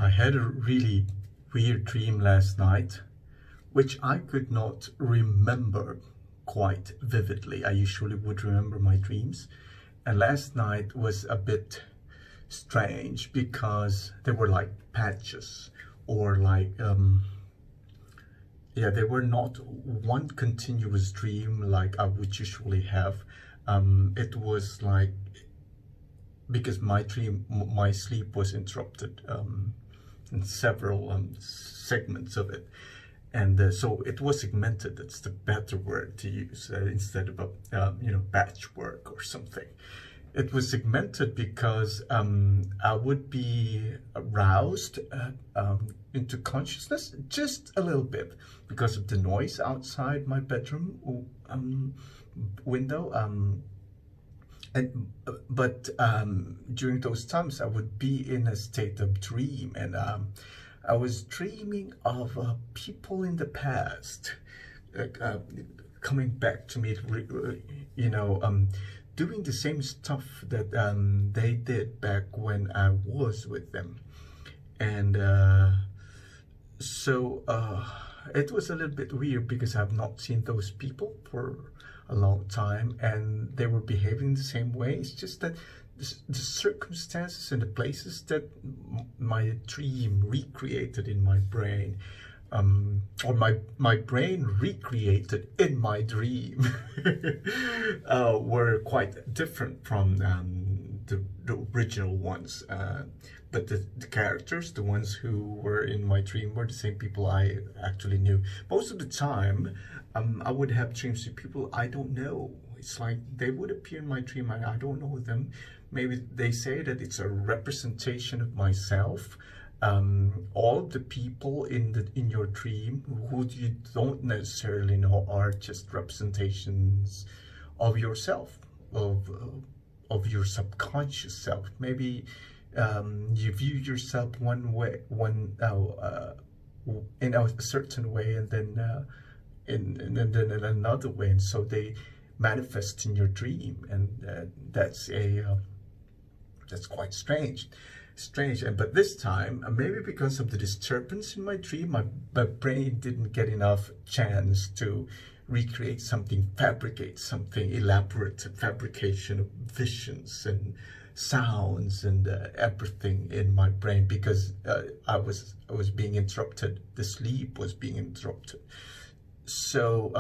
I had a really weird dream last night, which I could not remember quite vividly. I usually would remember my dreams, and last night was a bit strange because there were like patches, or like yeah, they were not one continuous dream like I would usually have. It was like, because my sleep was interrupted in several segments of it, and so it was segmented. That's the better word to use, instead of a patchwork or something. It was segmented because I would be aroused into consciousness just a little bit because of the noise outside my bedroom window. But during those times, I would be in a state of dream, and I was dreaming of people in the past coming back to me, doing the same stuff that they did back when I was with them. And so it was a little bit weird because I've not seen those people for a long time, and they were behaving the same way. It's just that the circumstances and the places that my dream recreated in my brain, or my brain recreated in my dream, were quite different from the original ones. But the characters, the ones who were in my dream, were the same people I actually knew. Most of the time, I would have dreams with people I don't know. It's like they would appear in my dream and I don't know them. Maybe they say that it's a representation of myself. All of the people in your dream who you don't necessarily know are just representations of yourself, of your subconscious self. Maybe you view yourself one way, in a certain way, and then in another way, and so they manifest in your dream, and that's quite strange. But this time, maybe because of the disturbance in my dream, my brain didn't get enough chance to recreate something, fabricate something, elaborate fabrication of visions and sounds and everything in my brain, because I was being interrupted. The sleep was being interrupted. So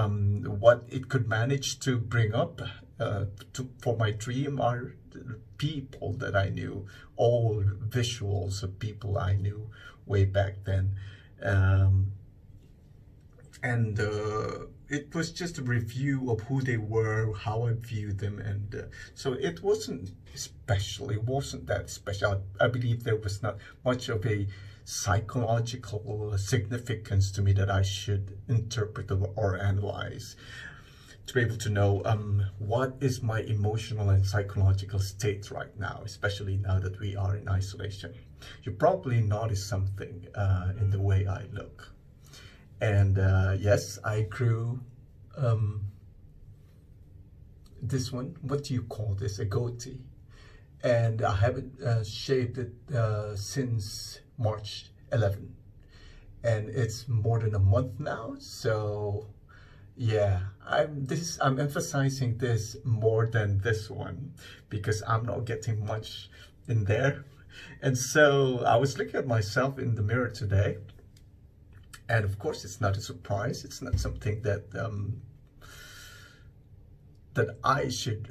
what it could manage to bring up for my dream are people that I knew, all visuals of people I knew way back then, and it was just a review of who they were, how I viewed them, and so it wasn't special. It wasn't that special. I believe there was not much of a psychological significance to me that I should interpret or analyze to be able to know what is my emotional and psychological state right now, especially now that we are in isolation. You probably noticed something in the way I look. And yes, I grew this one, what do you call this, a goatee. And I haven't shaved it since March 11. And it's more than a month now, so yeah, I'm emphasizing this more than this one because I'm not getting much in there. And so I was looking at myself in the mirror today, and of course it's not a surprise. It's not something that that I should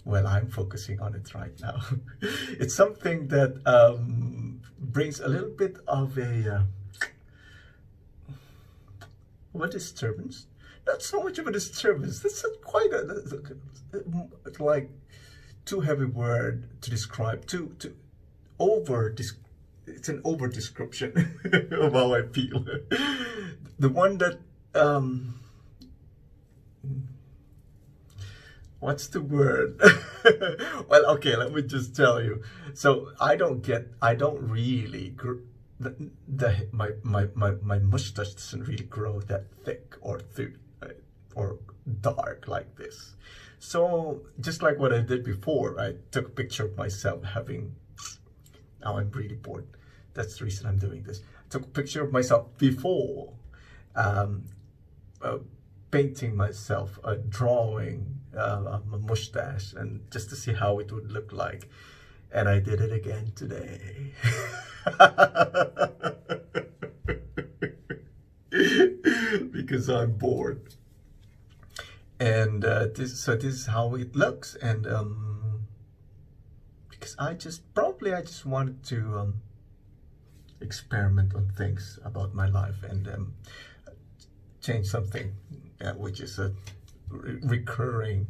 well, I'm focusing on it right now. It's something that brings a little bit of a disturbance. Not so much of a disturbance. That's quite like too heavy word to describe. It's an over description of how I feel. The one that what's the word? Well, okay, let me just tell you. So I don't really my mustache doesn't really grow that thick or dark like this. So just like what I did before, I took a picture of myself having Now I'm really bored. That's the reason I'm doing this. I took a picture of myself before, um, painting myself, drawing a mustache, and just to see how it would look like. And I did it again today. Because I'm bored. And this is how it looks. And because I just wanted to experiment on things about my life and change something, which is a recurring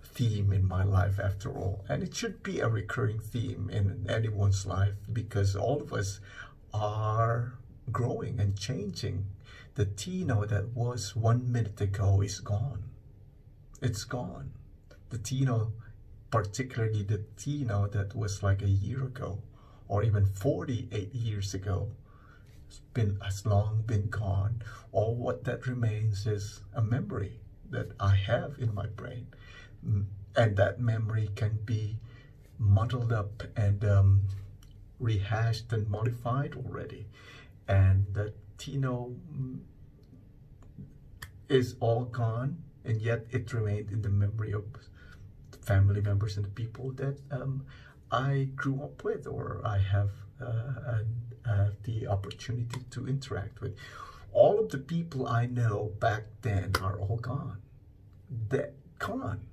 theme in my life after all. And it should be a recurring theme in anyone's life, because all of us are growing and changing. The Tino that was 1 minute ago is gone. It's gone. The Tino, particularly the Tino that was like a year ago or even 48 years ago, has long been gone. All what that remains is a memory that I have in my brain. And that memory can be muddled up and rehashed and modified already. And the Tino is all gone, and yet it remained in the memory of the family members and the people that I grew up with, or I have the opportunity to interact with. All of the people I know back then are all gone. They're gone.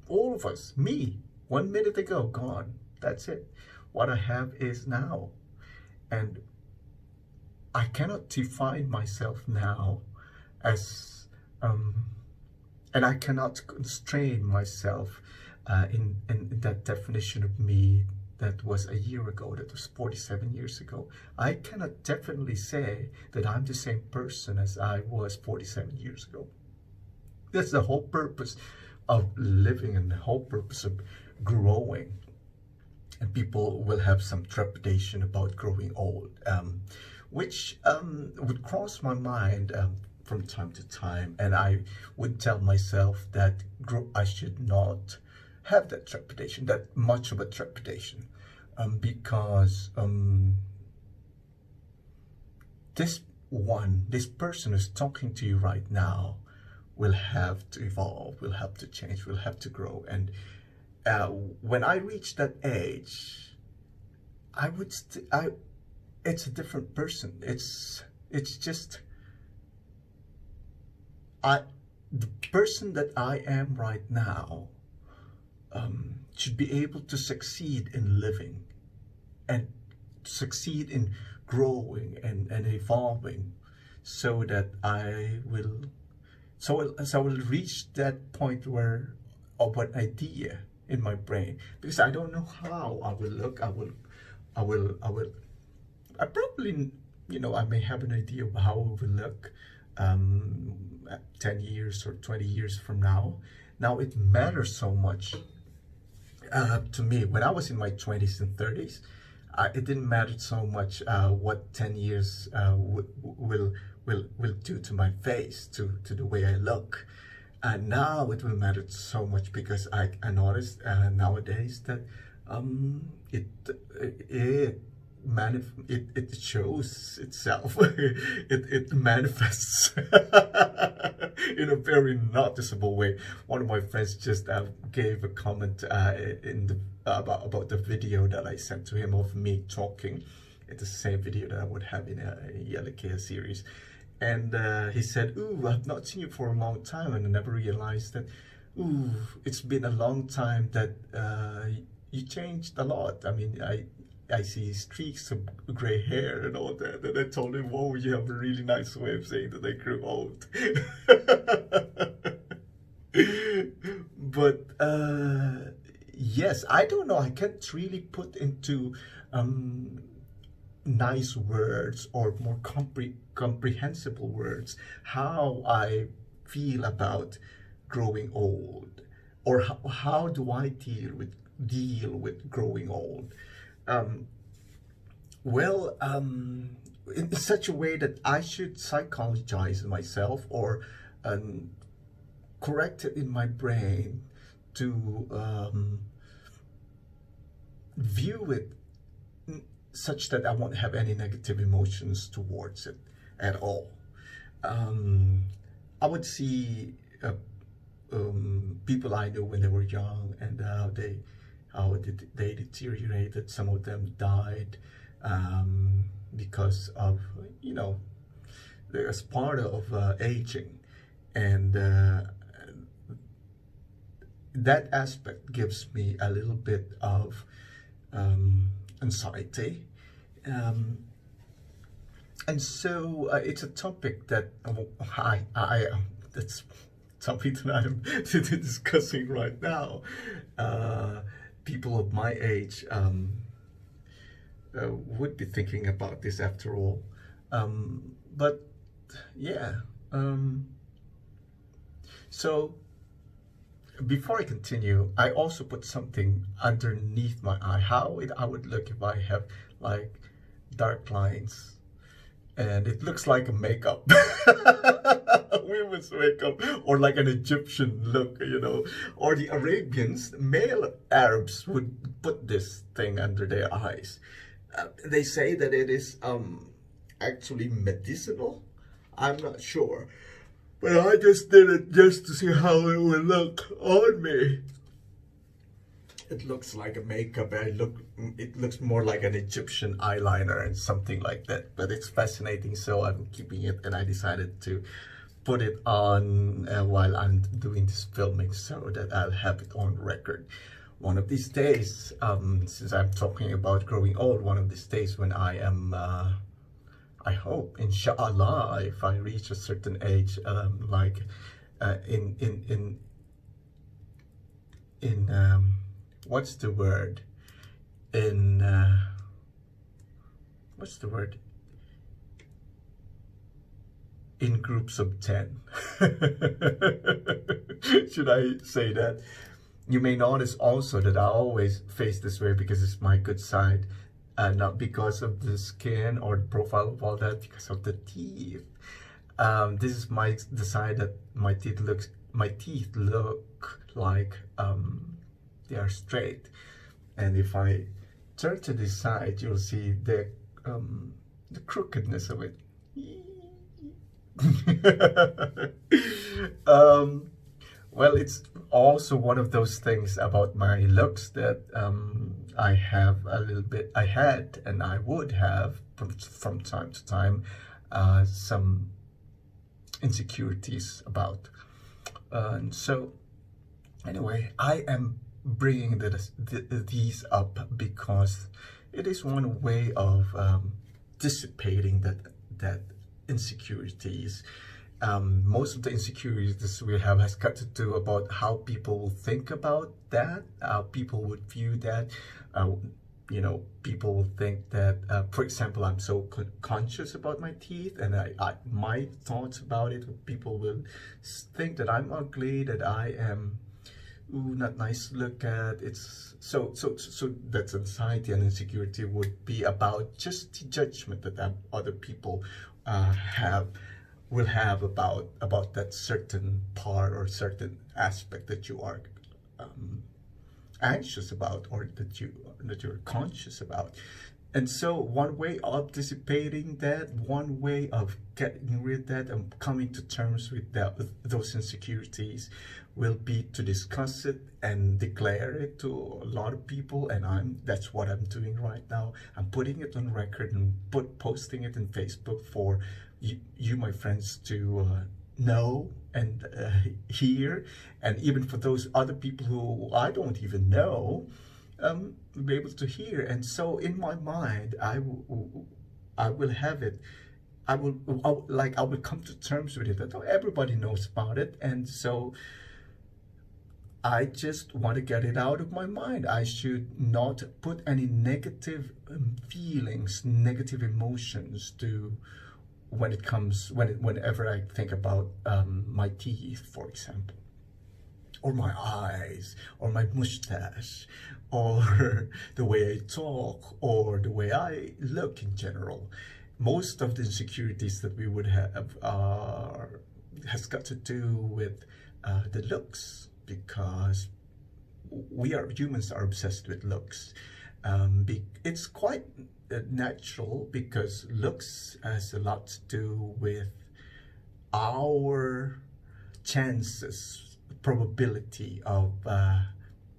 All of us, me, 1 minute ago, gone. That's it. What I have is now. And I cannot define myself now as, and I cannot constrain myself in that definition of me that was a year ago, that was 47 years ago. I cannot definitely say that I'm the same person as I was 47 years ago. That's the whole purpose of living and the whole purpose of growing. And people will have some trepidation about growing old, which would cross my mind from time to time. And I would tell myself that I should not have that trepidation, that much of a trepidation, because this person who's talking to you right now will have to evolve, will have to change, will have to grow. And when I reach that age, it's a different person. It's just the person that I am right now should be able to succeed in living and succeed in growing and evolving, so that I will reach that point where of an idea in my brain, because I don't know how I will look. I probably, I may have an idea of how I will look 10 years or 20 years from now. Now, it matters so much to me. When I was in my 20s and 30s, it didn't matter so much what 10 years will do to my face, to the way I look. And now it will matter so much, because I noticed nowadays that it shows itself. it manifests in a very noticeable way. One of my friends just gave a comment about the video that I sent to him of me talking. It's the same video that I would have in a Yelekea series. And he said, "Ooh, I've not seen you for a long time, and I never realized that, ooh, it's been a long time that you changed a lot. I mean, I see streaks of gray hair and all that." And I told him, "Whoa, you have a really nice way of saying that I grew old." But yes, I don't know. I can't really put into nice words or more comprehensible words how I feel about growing old, or how do I deal with growing old. In such a way that I should psychologize myself, or correct it in my brain to view it such that I won't have any negative emotions towards it at all. I would see people I knew when they were young, and how they deteriorated. Some of them died because of, you know, as part of aging, and that aspect gives me a little bit of anxiety. And so it's a topic that that's something that I'm discussing right now. People of my age would be thinking about this after all. But yeah, so before I continue, I also put something underneath my eye, I would look if I have like dark lines, and it looks like a makeup. Women's makeup, or like an Egyptian look, you know, or the Arabians, male Arabs would put this thing under their eyes. They say that it is actually medicinal. I'm not sure, but I just did it just to see how it would look on me. It looks like a makeup. It looks more like an Egyptian eyeliner and something like that. But it's fascinating, so I'm keeping it, and I decided to put it on while I'm doing this filming, so that I'll have it on record. One of these days, since I'm talking about growing old, one of these days when I am, I hope, inshallah, if I reach a certain age, like in what's the word? What's the word? In groups of 10. Should I say that? You may notice also that I always face this way because it's my good side, not because of the skin or the profile of all that, because of the teeth. This is the side that my teeth look like they are straight, and if I turn to this side, you'll see the crookedness of it. Well, it's also one of those things about my looks that I have a little bit, I had, and I would have from time to time some insecurities about. And so anyway, I am bringing these up because it is one way of dissipating that insecurities. Most of the insecurities we have has got to do about how people will think about that, how people would view that. You know, people will think that, for example, I'm so conscious about my teeth, and my thoughts about it, people will think that I'm ugly, that I am not nice to look at. It's so that's anxiety and insecurity would be about just the judgment that other people will have about that certain part or certain aspect that you are anxious about, or that you're conscious about. And so one way of dissipating that, one way of getting rid of that and coming to terms with those insecurities will be to discuss it and declare it to a lot of people. And that's what I'm doing right now. I'm putting it on record and posting it in Facebook for you my friends, to know and hear, and even for those other people who I don't even know, be able to hear. And so in my mind, I will have it. I will come to terms with it, that everybody knows about it. And so I just want to get it out of my mind. I should not put any negative feelings, negative emotions to whenever I think about my teeth, for example, or my eyes, or my mustache, or the way I talk, or the way I look in general. Most of the insecurities that we would have has got to do with the looks, because humans are obsessed with looks. It's quite natural because looks has a lot to do with our chances, probability of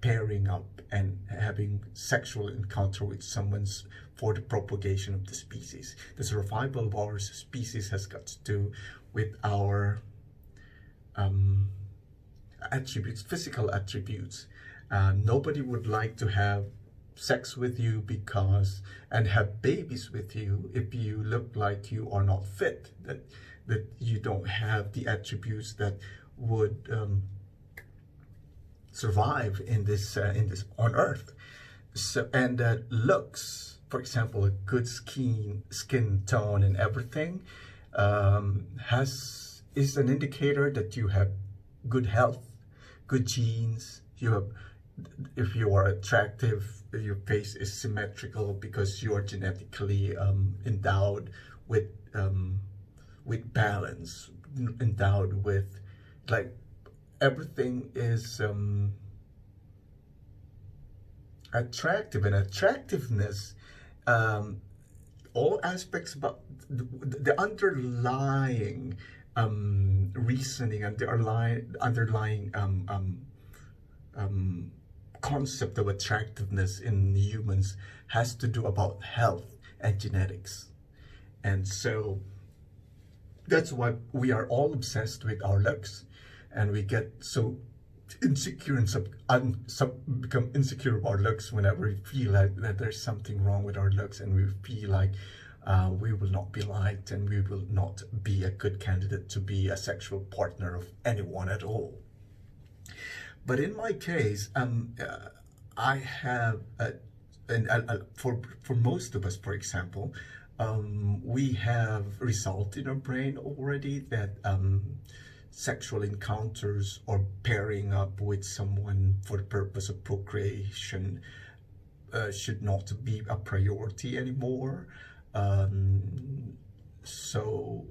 pairing up and having sexual encounter with someone for the propagation of the species. The survival of our species has got to do with our attributes, physical attributes. Nobody would like to have sex with you and have babies with you if you look like you are not fit, that you don't have the attributes that would survive in this on Earth. So, and looks, for example, a good skin tone and everything, is an indicator that you have good health, good genes. If you are attractive, your face is symmetrical because you are genetically endowed with balance, endowed with, like, everything is attractive. And attractiveness, all aspects about the underlying reasoning and the underlying concept of attractiveness in humans has to do about health and genetics. And so that's why we are all obsessed with our looks, and we get so insecure and become insecure about our looks whenever we feel like that there's something wrong with our looks, and we feel like we will not be liked and we will not be a good candidate to be a sexual partner of anyone at all. But in my case, I have, for most of us, for example, we have result in our brain already that sexual encounters or pairing up with someone for the purpose of procreation should not be a priority anymore. So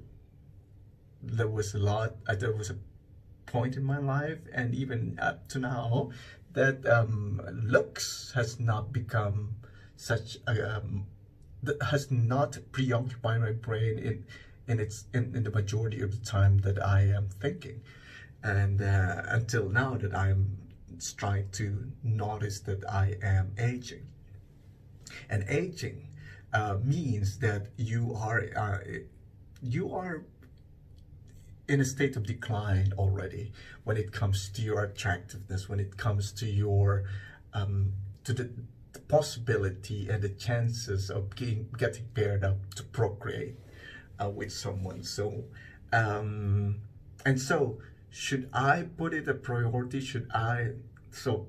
there was a point in my life, and even up to now, that looks has not become such a that has not preoccupied my brain in the majority of the time that I am thinking, and until now that I'm trying to notice that I am aging. And aging means that you are in a state of decline already when it comes to your attractiveness, when it comes to your to the possibility and the chances of getting paired up to procreate with someone. So and so should I put it a priority? Should I to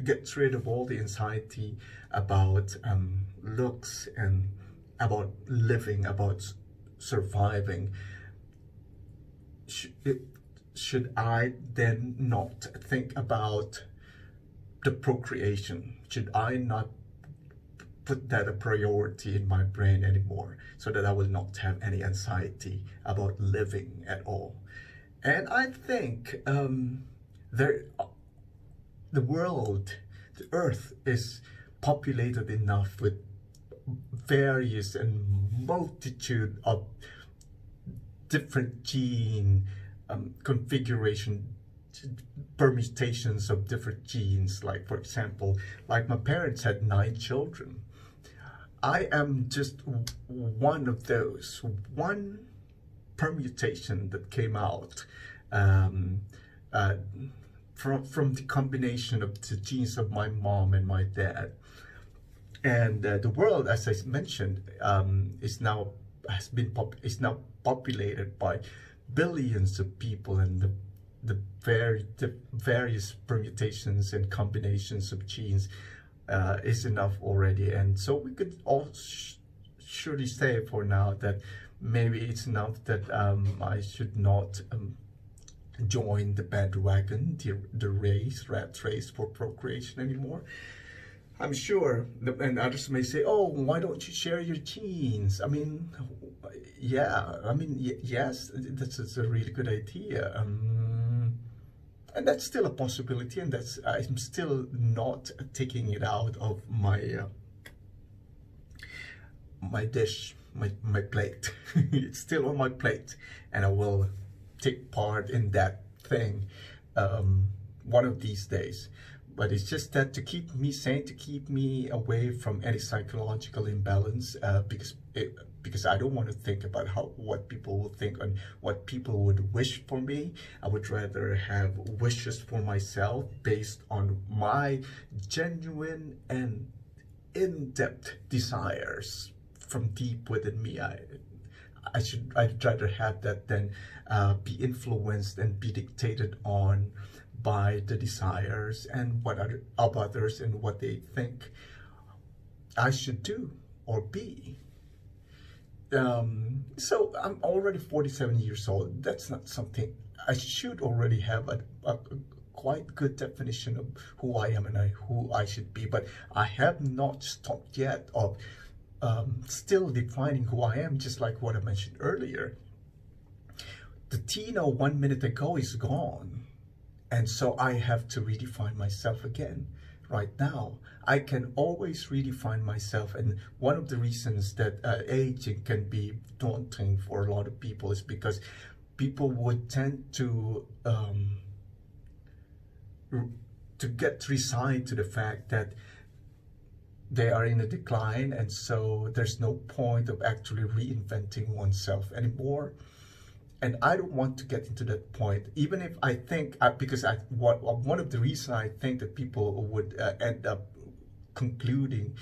get rid of all the anxiety about looks and about living, about surviving? Should I then not think about the procreation? Should I not put that a priority in my brain anymore, so that I will not have any anxiety about living at all? And I think the world, the earth, is populated enough with various and multitude of different gene configuration, permutations of different genes. Like, for example, like my parents had 9 children. I am just one of those, one permutation that came out from the combination of the genes of my mom and my dad. And the world, as I mentioned, is now populated by billions of people, and the various permutations and combinations of genes is enough already. And so we could all surely say for now that maybe it's enough, that I should not join the bandwagon, the rat race for procreation anymore. I'm sure, and others may say, oh, why don't you share your genes? I mean, yeah, I mean, yes, that's a really good idea. And that's still a possibility, and that's I'm still not taking it out of my my dish, my plate. It's still on my plate, and I will take part in that thing one of these days. But it's just that to keep me sane, to keep me away from any psychological imbalance, because I don't want to think about what people will think and what people would wish for me. I would rather have wishes for myself based on my genuine and in-depth desires from deep within me. I'd rather have that than be influenced and be dictated on by the desires and of others and what they think I should do or be. So I'm already 47 years old. That's not something I should already have a quite good definition of who I am and who I should be. But I have not stopped yet of still defining who I am, just like what I mentioned earlier. The Tino 1 minute ago is gone. And so I have to redefine myself again right now. I can always redefine myself. And one of the reasons that aging can be daunting for a lot of people is because people would tend to get resigned to the fact that they are in a decline, and so there's no point of actually reinventing oneself anymore. And I don't want to get into that point, even if I think, because one of the reasons I think that people would end up concluding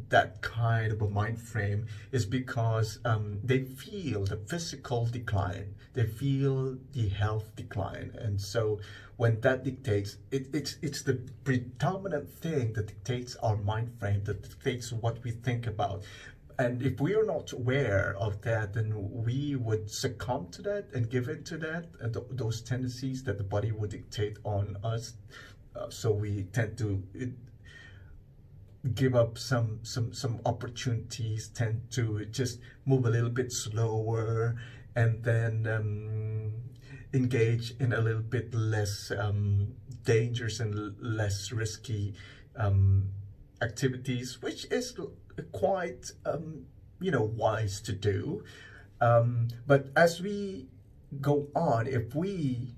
that kind of a mind frame is because they feel the physical decline, they feel the health decline. And so when that dictates, it's the predominant thing that dictates our mind frame, that dictates what we think about. And if we are not aware of that, then we would succumb to that and give in to that, those tendencies that the body would dictate on us. So we tend to give up some opportunities, tend to just move a little bit slower, and then engage in a little bit less dangerous and less risky activities, which is quite wise to do. But as we go on, if we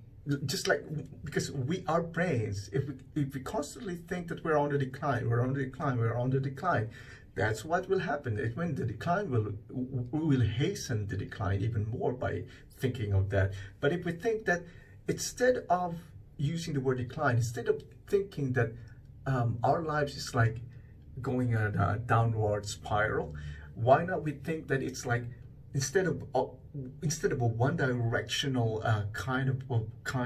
just like, because our brains, if we constantly think that we're on the decline, we're on the decline, we're on the decline, that's what will happen. When the decline we will hasten the decline even more by thinking of that. But if we think that instead of using the word decline, instead of thinking that our lives is like going in a downward spiral, why not we think that it's like, instead of a one-directional kind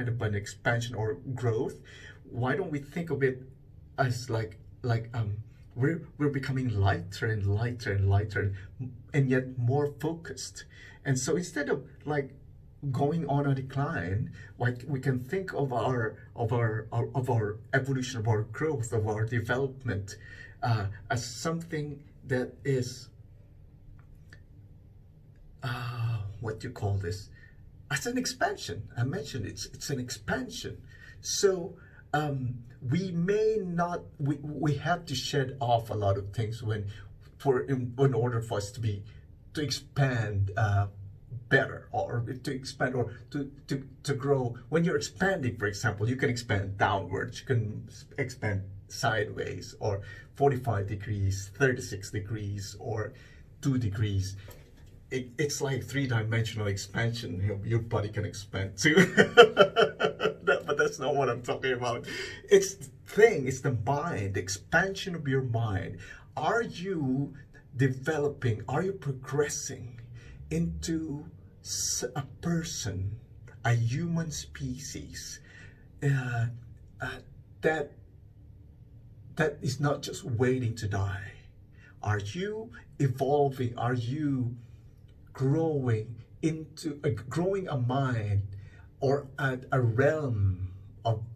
of an expansion or growth, why don't we think of it as like we're becoming lighter and lighter and lighter, and yet more focused. And so instead of like going on a decline, like we can think of our evolution, of our growth, of our development as something that is what do you call this? As an expansion. I mentioned it's an expansion. So we may not, we have to shed off a lot of things in order for us to expand better, or to expand, or to grow. When you're expanding, for example, you can expand downwards, you can expand sideways, or 45 degrees, 36 degrees, or 2 degrees. It's like three-dimensional expansion. Your body can expand too. But that's not what I'm talking about. It's the mind, the expansion of your mind. Are you developing, are you progressing into a person, a human species that is not just waiting to die? Are you evolving? Are you growing a mind, or a realm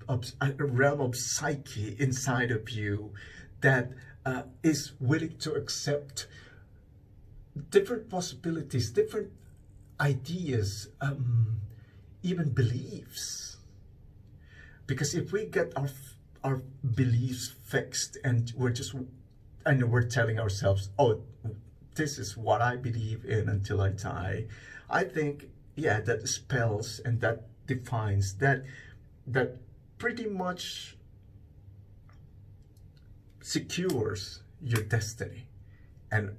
of psyche inside of you that is willing to accept different possibilities, different ideas, even beliefs, Because if we get our beliefs fixed and we're telling ourselves, oh, this is what I believe in until I die, I think, yeah, that spells and that defines that pretty much secures your destiny. And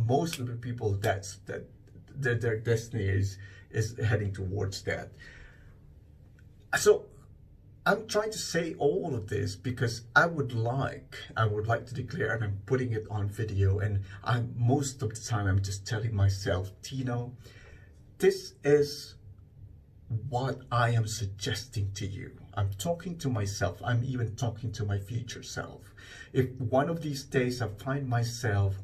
most of the people, that their destiny is heading towards that. So I'm trying to say all of this because I would like to declare, and I'm putting it on video, and most of the time I'm just telling myself, Tino, this is what I am suggesting to you. I'm talking to myself. I'm even talking to my future self. If one of these days I find myself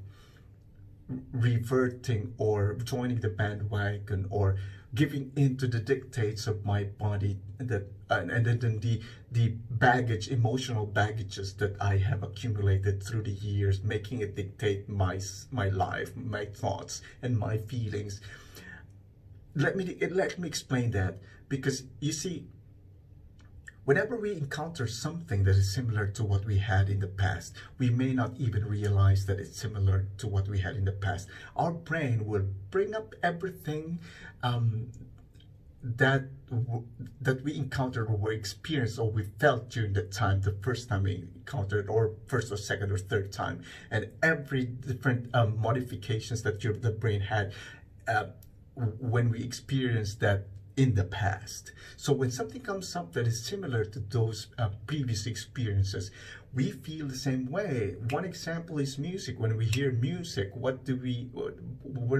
reverting or joining the bandwagon or giving in to the dictates of my body, and then the baggage, emotional baggages that I have accumulated through the years, making it dictate my life, my thoughts, and my feelings. Let me explain that, because you see, whenever we encounter something that is similar to what we had in the past, we may not even realize that it's similar to what we had in the past. Our brain will bring up everything that we encountered or experienced or we felt during the time, the first time we encountered, or first or second or third time, and every different modifications that the brain had when we experienced that in the past. So when something comes up that is similar to those previous experiences, we feel the same way. One example is music. When we hear music, when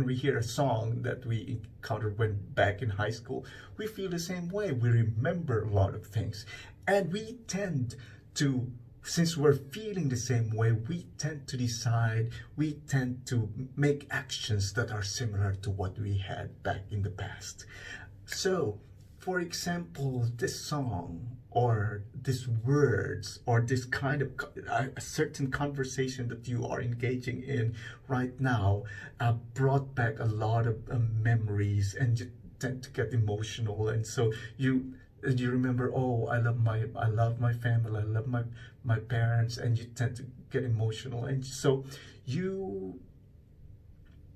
we hear a song that we encountered when back in high school, we feel the same way. We remember a lot of things, and we tend to, since we're feeling the same way, we tend to make actions that are similar to what we had back in the past. So, for example, this song or these words or this kind of a certain conversation that you are engaging in right now brought back a lot of memories, and you tend to get emotional, and so you remember, oh, I love my family, I love my parents, and you tend to get emotional, and so you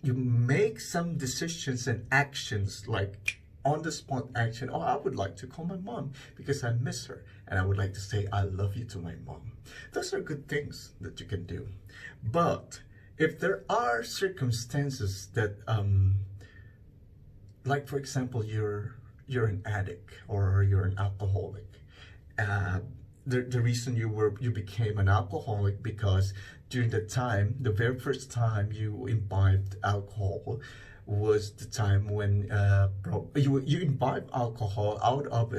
make some decisions and actions, like on the spot action. Oh, I would like to call my mom because I miss her, and I would like to say I love you to my mom. Those are good things that you can do. But if there are circumstances that like, for example, you're an addict or you're an alcoholic. The reason you became an alcoholic because during the very first time you imbibed alcohol was the time when you imbibed alcohol out of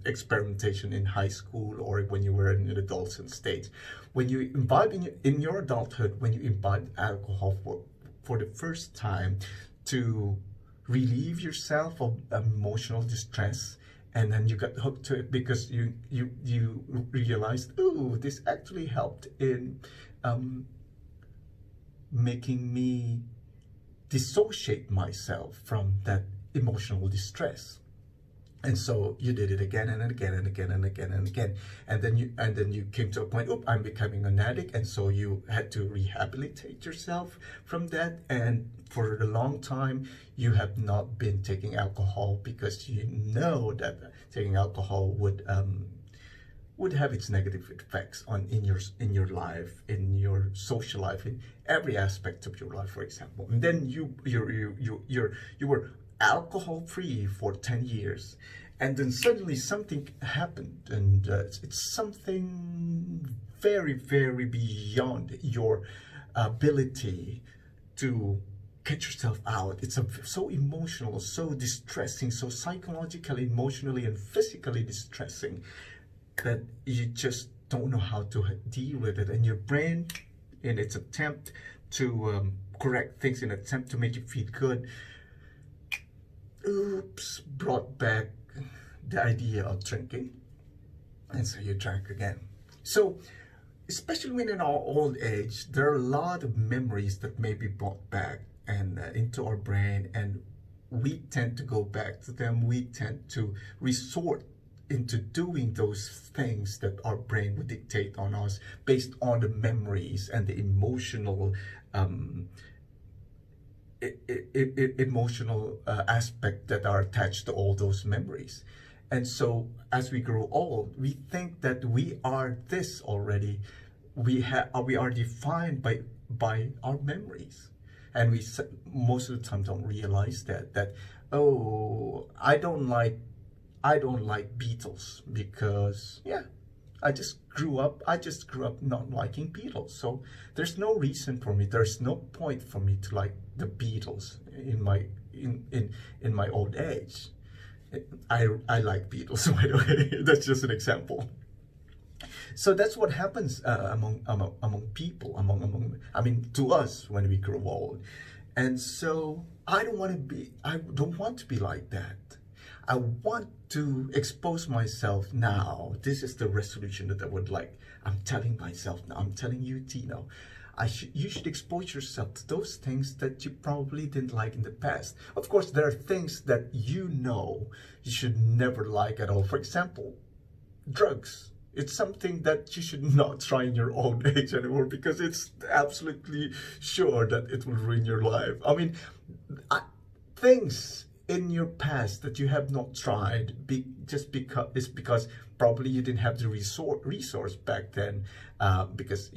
experimentation in high school or when you were in an adolescent state. When you imbibe in your adulthood, when you imbibe alcohol for the first time to relieve yourself of emotional distress, and then you got hooked to it because you realized, oh, this actually helped in making me dissociate myself from that emotional distress. And so you did it again and again and again and again and again, and then you came to a point, oh, I'm becoming an addict, and so you had to rehabilitate yourself from that. And for a long time you have not been taking alcohol because you know that taking alcohol would have its negative effects in your life, in your social life, in every aspect of your life, for example. And then you were alcohol free for 10 years, and then suddenly something happened, and it's something very, very beyond your ability to get yourself out. It's so emotional, so distressing, so psychologically, emotionally, and physically distressing that you just don't know how to deal with it. And your brain, in its attempt to correct things, in an attempt to make you feel good, oops, brought back the idea of drinking, and so you drank again. So especially when in our old age, there are a lot of memories that may be brought back and into our brain, and we tend to go back to them. We tend to resort into doing those things that our brain would dictate on us based on the memories and the emotional aspect that are attached to all those memories. And so as we grow old, we think that we are this already. We are defined by our memories, and we most of the time don't realize that oh, I don't like Beatles because I just grew up not liking Beatles. So there's no reason for me, there's no point for me to like the Beatles in my old age. I like Beatles, by the way. That's just an example. So that's what happens among people, I mean, to us when we grow old. And so I don't want to be like that. I want to expose myself now. This is the resolution that I would like. I'm telling myself now, I'm telling you, Tino, you should expose yourself to those things that you probably didn't like in the past. Of course, there are things that you should never like at all. For example, drugs. It's something that you should not try in your old age anymore, because it's absolutely sure that it will ruin your life. I mean, things in your past that you have not tried just because probably you didn't have the resource back then, because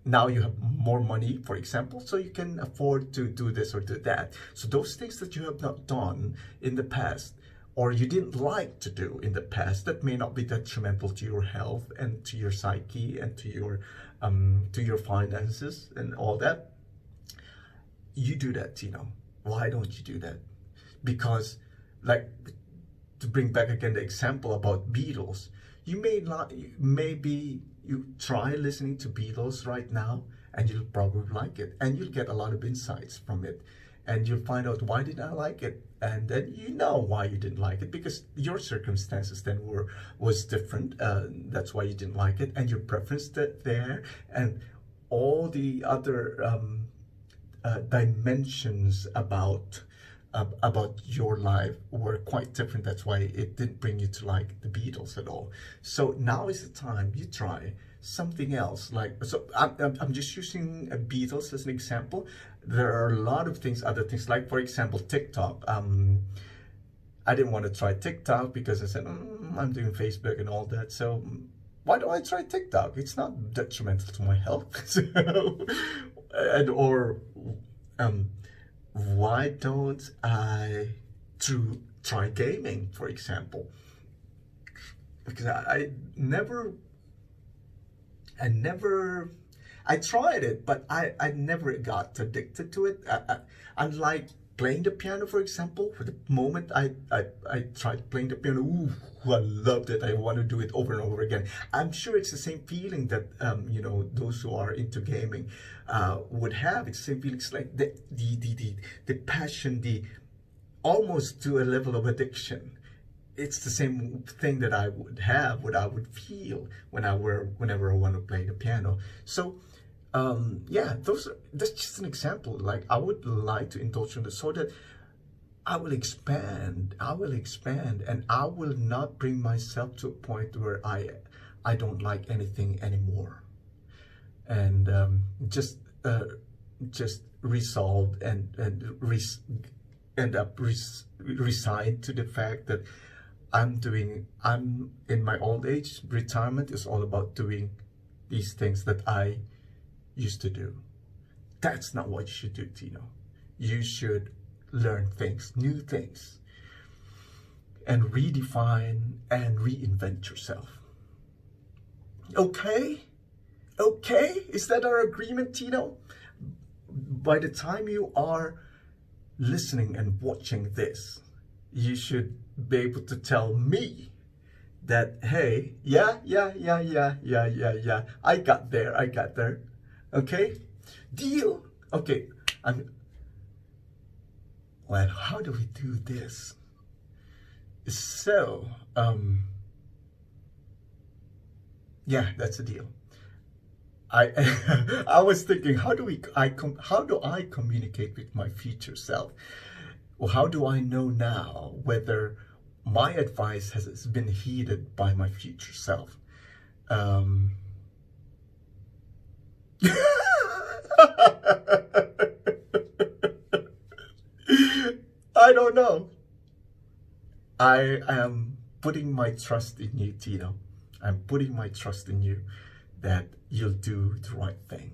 now you have more money, for example, so you can afford to do this or do that. So those things that you have not done in the past, or you didn't like to do in the past, that may not be detrimental to your health and to your psyche and to your finances and all that, you do that, Tino. Why don't you do that? Because, like, to bring back again the example about Beatles, maybe you try listening to Beatles right now, and you'll probably like it, and you'll get a lot of insights from it, and you'll find out, why did I like it? And then you know why you didn't like it, because your circumstances then was different. That's why you didn't like it, and your preference there, and all the other dimensions about your life were quite different. That's why it didn't bring you to like the Beatles at all. So now is the time you try something else. Like, so I'm just using Beatles as an example. There are a lot of things, other things, like for example TikTok. I didn't want to try TikTok because I said I'm doing Facebook and all that, so why don't I try TikTok? It's not detrimental to my health. So, why don't I try gaming, for example? Because I tried it, but I never got addicted to it. Unlike playing the piano, for example, for the moment I tried playing the piano, ooh, I loved it. I want to do it over and over again. I'm sure it's the same feeling that those who are into gaming would have. It's the same feeling. It's like the passion, almost to a level of addiction. It's the same thing that I would have, what I would feel whenever I want to play the piano. So that's just an example. Like, I would like to indulge in this so that I will expand, and I will not bring myself to a point where I don't like anything anymore, and just resolved and end up resigned to the fact that I'm in my old age. Retirement is all about doing these things that I used to do. That's not what you should do, Tino. You should learn things, new things, and redefine and reinvent yourself. Okay? Is that our agreement, Tino? By the time you are listening and watching this, you should be able to tell me that, hey, yeah, I got there. Okay? Deal? Okay. Well, how do we do this? So, yeah, that's a deal. I was thinking, how do I communicate with my future self? Well, how do I know now whether my advice has been heeded by my future self. I don't know. I am putting my trust in you, Tino. I'm putting my trust in you that you'll do the right thing.